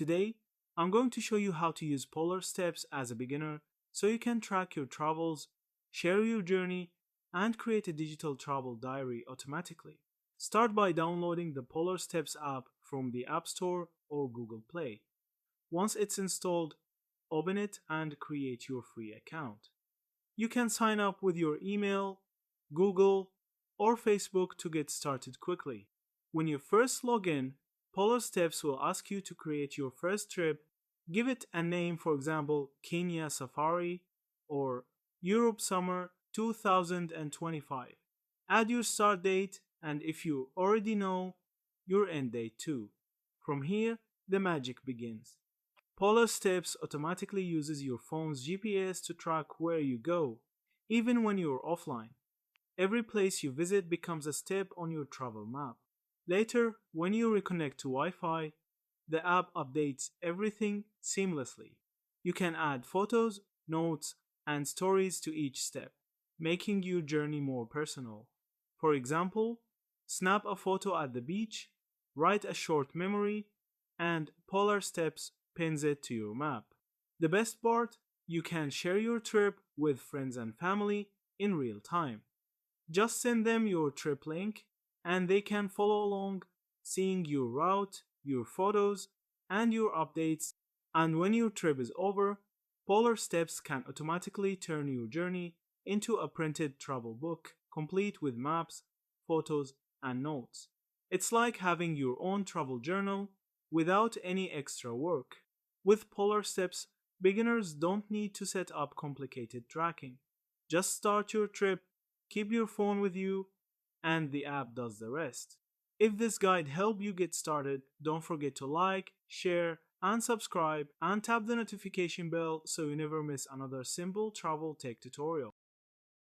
Today, I'm going to show you how to use Polarsteps as a beginner so you can track your travels, share your journey, and create a digital travel diary automatically. Start by downloading the Polarsteps app from the App Store or Google Play. Once it's installed, open it and create your free account. You can sign up with your email, Google, or Facebook to get started quickly. When you first log in, Polarsteps will ask you to create your first trip. Give it a name, for example, Kenya Safari or Europe Summer 2025. Add your start date and if you already know, your end date too. From here, the magic begins. Polarsteps automatically uses your phone's GPS to track where you go, even when you're offline. Every place you visit becomes a step on your travel map. Later, when you reconnect to Wi Fi, the app updates everything seamlessly. You can add photos, notes, and stories to each step, making your journey more personal. For example, snap a photo at the beach, write a short memory, and Polarsteps pins it to your map. The best part, you can share your trip with friends and family in real time. Just send them your trip link and they can follow along, seeing your route, your photos, and your updates. And when your trip is over, Polarsteps can automatically turn your journey into a printed travel book, complete with maps, photos, and notes. It's like having your own travel journal without any extra work. With Polarsteps, beginners don't need to set up complicated tracking. Just start your trip, keep your phone with you, and the app does the rest. If this guide helped you get started, don't forget to like, share, and subscribe, and tap the notification bell so you never miss another simple travel tech tutorial.